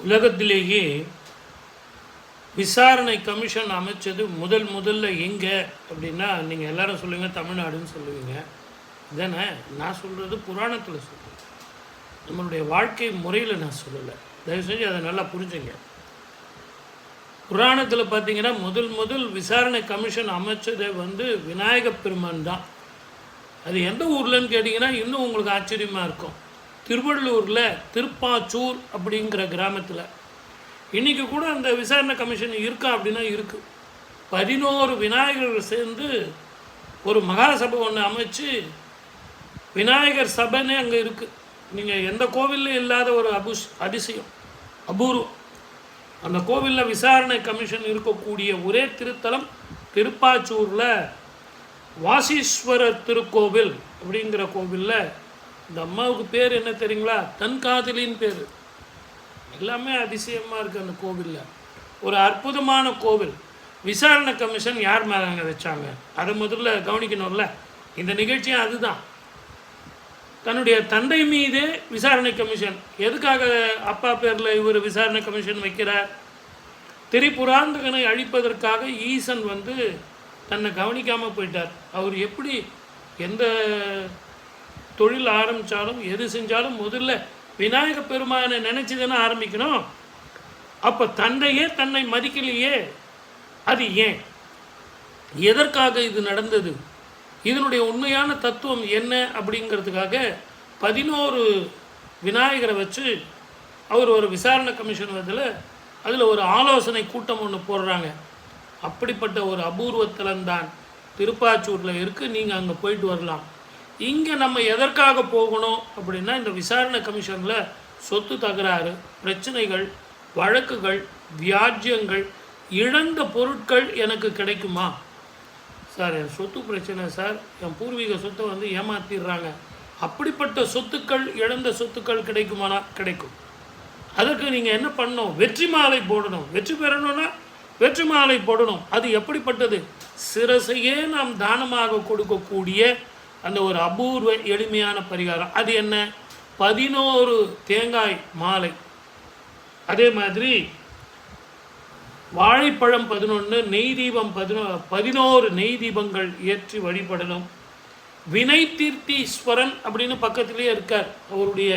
உலகத்திலேயே விசாரணை கமிஷன் அமைச்சது முதல்ல எங்கே அப்படின்னா நீங்கள் எல்லாரும் சொல்லுவீங்க தமிழ்நாடுன்னு சொல்லுவீங்க. இதானே நான் சொல்கிறது புராணத்தில் சொல்லுவேன், நம்மளுடைய வாழ்க்கை முறையில் நான் சொல்லலை. தயவு செஞ்சு அதை நல்லா புரிஞ்சுங்க. புராணத்தில் பார்த்தீங்கன்னா முதல் விசாரணை கமிஷன் அமைச்சதை விநாயக பெருமான் தான். அது எந்த ஊர்லன்னு கேட்டிங்கன்னா இன்னும் உங்களுக்கு ஆச்சரியமாக இருக்கும். திருவள்ளூரில் திருப்பாச்சூர் அப்படிங்கிற கிராமத்தில் இன்றைக்கி கூட அந்த விசாரணை கமிஷன் இருக்கா அப்படின்னா இருக்குது. 11 விநாயகர்கள் சேர்ந்து ஒரு மகாசபை ஒன்று அமைச்சு விநாயகர் சபைன்னே அங்கே இருக்குது. நீங்கள் எந்த கோவிலில் இல்லாத ஒரு அதிசயம், அபூர்வம். அந்த கோவிலில் விசாரணை கமிஷன் இருக்கக்கூடிய ஒரே திருத்தலம் திருப்பாச்சூரில் வாசீஸ்வரர் திருக்கோவில் அப்படிங்கிற கோவிலில் இந்த அம்மாவுக்கு பேர் என்ன தெரியுங்களா? தன்காதலின் பேர். எல்லாமே அதிசயமாக இருக்குது அந்த கோவிலில். ஒரு அற்புதமான கோவில். விசாரணை கமிஷன் யார் மேலே அங்கே வச்சாங்க அதை முதல்ல கவனிக்கணும்ல. இந்த நிகழ்ச்சியும் அதுதான். தன்னுடைய தந்தை மீதே விசாரணை கமிஷன். எதுக்காக அப்பா பேரில் இவர் விசாரணை கமிஷன் வைக்கிறார்? திரிபுராந்தகனை அழிப்பதற்காக ஈசன் தன்னை கவனிக்காமல் போயிட்டார். அவர் எப்படி எந்த தொழில் ஆரம்பித்தாலும் எது செஞ்சாலும் முதல்ல விநாயக பெருமானை நினச்சி தானே ஆரம்பிக்கணும். அப்போ தந்தையே தன்னை மதிக்கலையே, அது ஏன்? எதற்காக இது நடந்தது? இதனுடைய உண்மையான தத்துவம் என்ன அப்படிங்கிறதுக்காக 11 விநாயகரை வச்சு அவர் ஒரு விசாரணை கமிஷன் அதில் ஒரு ஆலோசனை கூட்டம் ஒன்று போடுறாங்க. அப்படிப்பட்ட ஒரு அபூர்வத்தலம்தான் திருப்பாச்சூரில் இருக்குது. நீங்கள் அங்கே போயிட்டு வரலாம். இங்கே நம்ம எதற்காக போகணும் அப்படின்னா, இந்த விசாரணை கமிஷனில் சொத்து தகராறு, பிரச்சனைகள், வழக்குகள், வியாஜ்யங்கள், இழந்த பொருட்கள் எனக்கு கிடைக்குமா சார்? என் சொத்து பிரச்சனை சார், என் பூர்வீக சொத்தை ஏமாற்றிடுறாங்க. அப்படிப்பட்ட சொத்துக்கள், இழந்த சொத்துக்கள் கிடைக்குமானா? கிடைக்கும். அதற்கு நீங்கள் என்ன பண்ணணும்? வெற்றி மாலை போடணும். வெற்றி பெறணும்னா வெற்றி மாலை போடணும். அது எப்படிப்பட்டது? சிரசையே நாம் தானமாக கொடுக்கக்கூடிய அந்த ஒரு அபூர்வ எளிமையான பரிகாரம். அது என்ன? 11 தேங்காய் மாலை, அதே மாதிரி வாழைப்பழம் 11, நெய் தீபம் 11 நெய் தீபங்கள் ஏற்றி வழிபடணும். வினை தீர்த்தீஸ்வரன் அப்படின்னு பக்கத்திலே இருக்கார். அவருடைய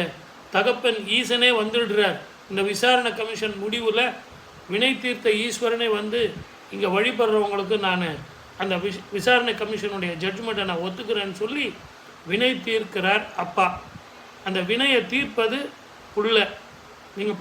தகப்பன் ஈசனே வந்துடுறார். இந்த விசாரணை கமிஷன் முடிவில் வினை தீர்த்த ஈஸ்வரனே இங்கே வழிபடுறவங்களுக்கு நான் அந்த விசாரணை கமிஷனுடைய ஜட்ஜ்மெண்ட்டை நான் ஒத்துக்கிறேன்னு சொல்லி வினை தீர்க்கிறார் அப்பா. அந்த வினையை தீர்ப்பது புள்ள. நீங்கள்